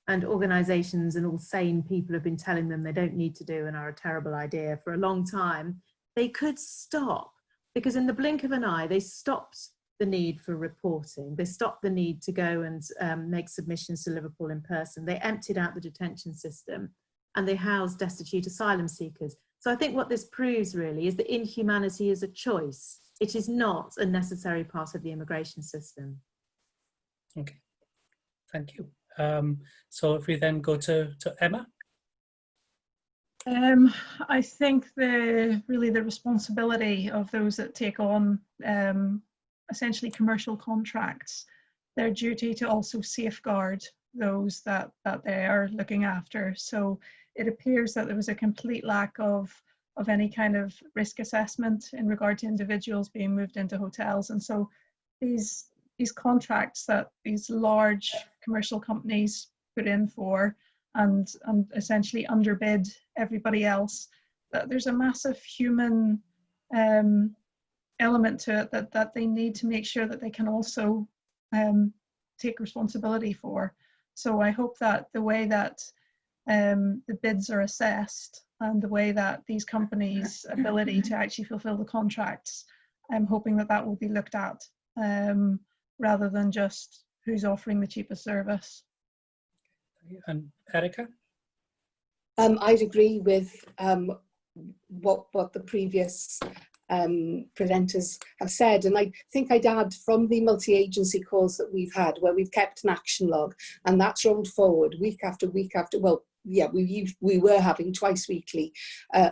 and organisations and all sane people have been telling them they don't need to do and are a terrible idea for a long time, they could stop. Because in the blink of an eye, they stopped the need for reporting. They stopped the need to go and make submissions to Liverpool in person. They emptied out the detention system and they housed destitute asylum seekers. So I think what this proves really is that inhumanity is a choice. It is not a necessary part of the immigration system. Okay, thank you. So if we then go to Emma. I think the responsibility of those that take on essentially commercial contracts, their duty to also safeguard those that they are looking after. So it appears that there was a complete lack of any kind of risk assessment in regard to individuals being moved into hotels. And so these contracts that these large commercial companies put in for and essentially underbid everybody else, that there's a massive human element to it that they need to make sure that they can also take responsibility for. So I hope that the way that the bids are assessed and the way that these companies' ability to actually fulfill the contracts, I'm hoping that that will be looked at rather than just who's offering the cheapest service. And Erica? I'd agree with what the previous presenters have said, and I think I'd add, from the multi-agency calls that we've had, where we've kept an action log, and that's rolled forward week after week after, well, yeah, we were having twice weekly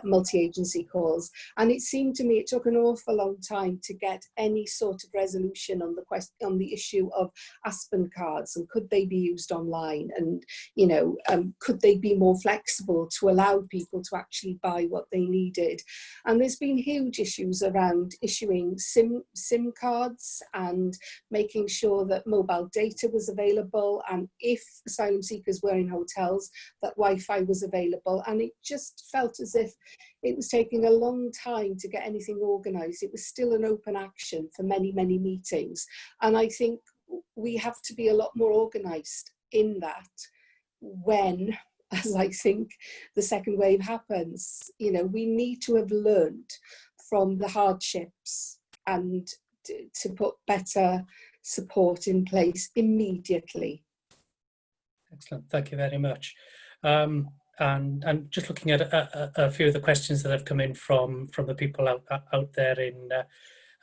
multi-agency calls, and it seemed to me it took an awful long time to get any sort of resolution on the issue of Aspen cards, and could they be used online, and could they be more flexible to allow people to actually buy what they needed. And there's been huge issues around issuing SIM cards and making sure that mobile data was available, and if asylum seekers were in hotels, that Wi-Fi was available. And it just felt as if it was taking a long time to get anything organised. It was still an open action for many, many meetings. And I think we have to be a lot more organised in that when, as I think the second wave happens, we need to have learned from the hardships and to put better support in place immediately. Excellent, thank you very much. And just looking at a few of the questions that have come in from the people out there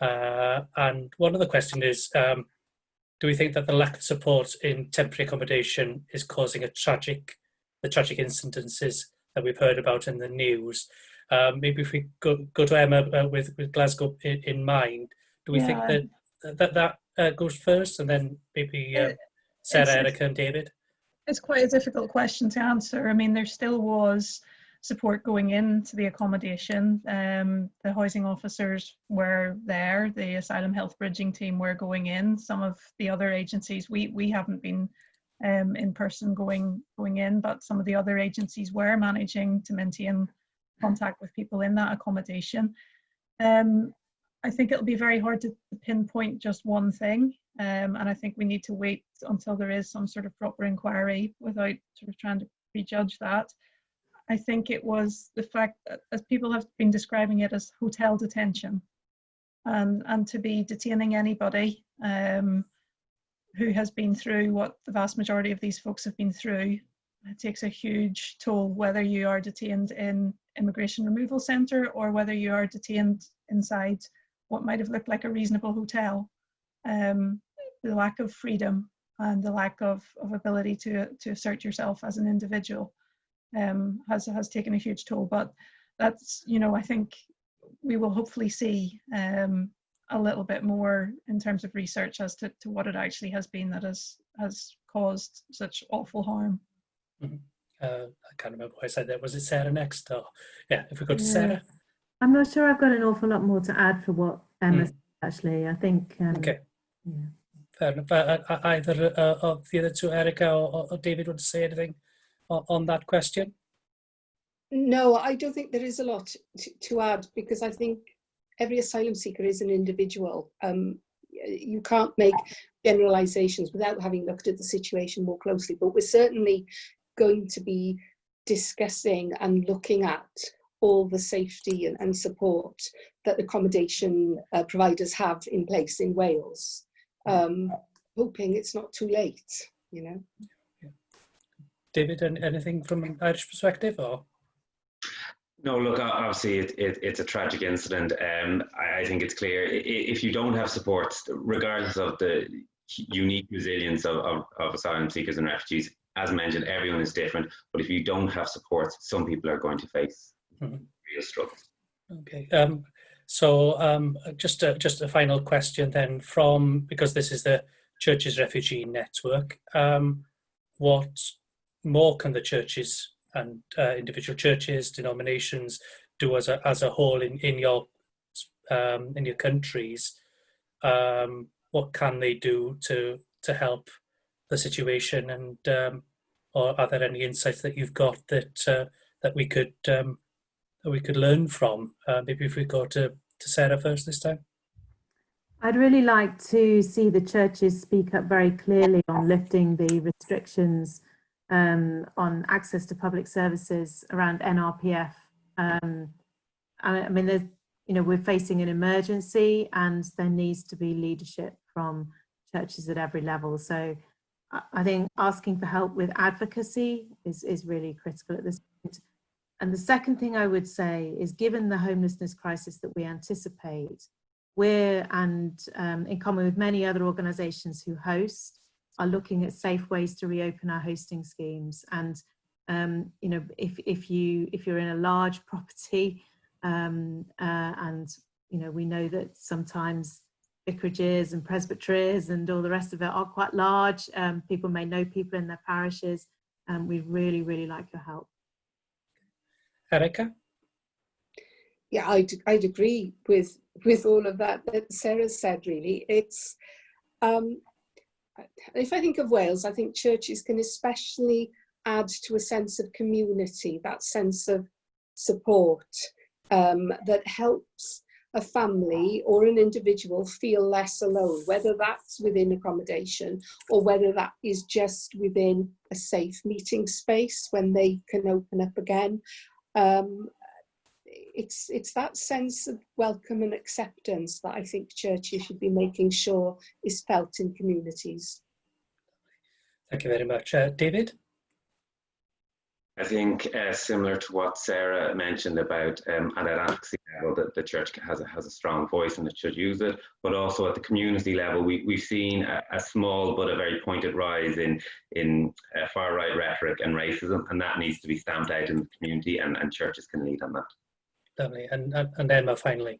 and one of the question is, do we think that the lack of support in temporary accommodation is causing the tragic incidences that we've heard about in the news? Maybe if we go to Emma with Glasgow in mind, do we think that goes first, and then maybe Sarah, Erica and David? It's quite a difficult question to answer. I mean, there still was support going into the accommodation. The housing officers were there, the asylum health bridging team were going in. Some of the other agencies, we haven't been in person going in, but some of the other agencies were managing to maintain contact with people in that accommodation. I think it'll be very hard to pinpoint just one thing, and I think we need to wait until there is some sort of proper inquiry without sort of trying to prejudge that. I think it was the fact that, as people have been describing it, as hotel detention, and to be detaining anybody who has been through what the vast majority of these folks have been through. It takes a huge toll, whether you are detained in immigration removal centre or whether you are detained inside what might have looked like a reasonable hotel. The lack of freedom and the lack of ability to assert yourself as an individual has taken a huge toll. But that's, I think we will hopefully see a little bit more in terms of research as to what it actually has been that has caused such awful harm. Mm-hmm. I can't remember who I said that. Was it Sarah next? Or yeah, if we go to Sarah. I'm not sure I've got an awful lot more to add for what Emma said, actually. I think. Okay. Yeah. Fair enough. Either of the other two, Erica or David, want to say anything on that question? No, I don't think there is a lot to add, because I think every asylum seeker is an individual. You can't make generalizations without having looked at the situation more closely, but we're certainly going to be discussing and looking at all the safety and support that accommodation providers have in place in Wales, hoping it's not too late, Yeah. David, anything from an Irish perspective, or? No, look, obviously it's a tragic incident. I think it's clear, if you don't have support, regardless of the unique resilience of asylum seekers and refugees, as mentioned, everyone is different, but if you don't have support, some people are going to face real struggles. Okay, so just a final question then, because this is the Churches Refugee Network, what more can the churches and individual churches, denominations do as a whole in your countries? What can they do to help the situation, and or are there any insights that you've got that that we could learn from? Maybe if we go to Sarah first this time. I'd really like to see the churches speak up very clearly on lifting the restrictions on access to public services around NRPF. I mean, there's, we're facing an emergency, and there needs to be leadership from churches at every level. So I think asking for help with advocacy is really critical at this point. And the second thing I would say is, given the homelessness crisis that we anticipate, we're, and in common with many other organisations who host, are looking at safe ways to reopen our hosting schemes. And if you're in a large property, and we know that sometimes vicarages and presbyteries and all the rest of it are quite large. People may know people in their parishes, and we'd really, really like your help. Erica? Yeah, I'd agree with all of that Sarah said. Really, it's if I think of Wales, I think churches can especially add to a sense of community, that sense of support that helps a family or an individual feel less alone, whether that's within accommodation or whether that is just within a safe meeting space when they can open up again. It's that sense of welcome and acceptance that I think churches should be making sure is felt in communities. Thank you very much. David? I think similar to what Sarah mentioned about at an advocacy level, that the church has a strong voice and it should use it, but also at the community level, we've seen a small but a very pointed rise in far-right rhetoric and racism, and that needs to be stamped out in the community, and churches can lead on that. Lovely. And Emma, finally.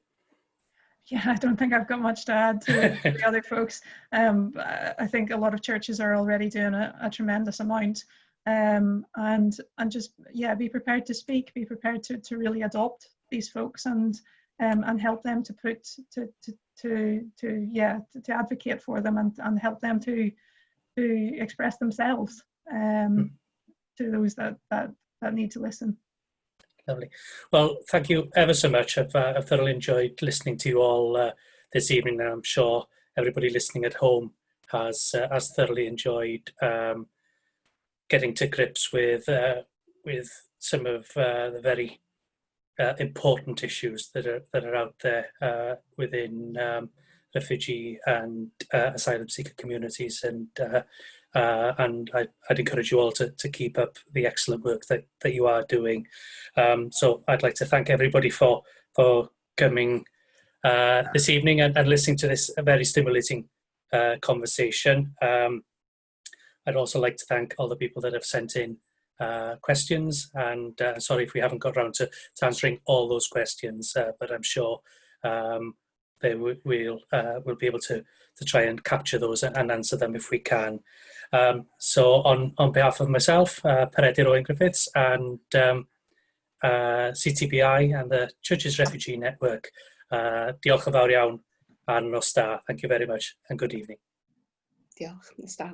Yeah, I don't think I've got much to add to the other folks. I think a lot of churches are already doing a tremendous amount. And just, yeah, be prepared to speak, be prepared to really adopt these folks and help them to advocate for them and help them to express themselves to those that need to listen. Lovely. Well, thank you ever so much. I've thoroughly enjoyed listening to you all this evening, and I'm sure everybody listening at home has thoroughly enjoyed getting to grips with some of the very important issues that are out there within refugee and asylum seeker communities, and I'd encourage you all to keep up the excellent work that you are doing. So I'd like to thank everybody for coming this evening and listening to this very stimulating conversation. I'd also like to thank all the people that have sent in questions, and sorry if we haven't got around to answering all those questions, but I'm sure we'll be able to try and capture those and answer them if we can. So on behalf of myself, Peredur Owen-Griffiths, and CTBI and the Churches Refugee Network, diolch yn fawr iawn, a nos da. Thank you very much and good evening. Diolch, nos da.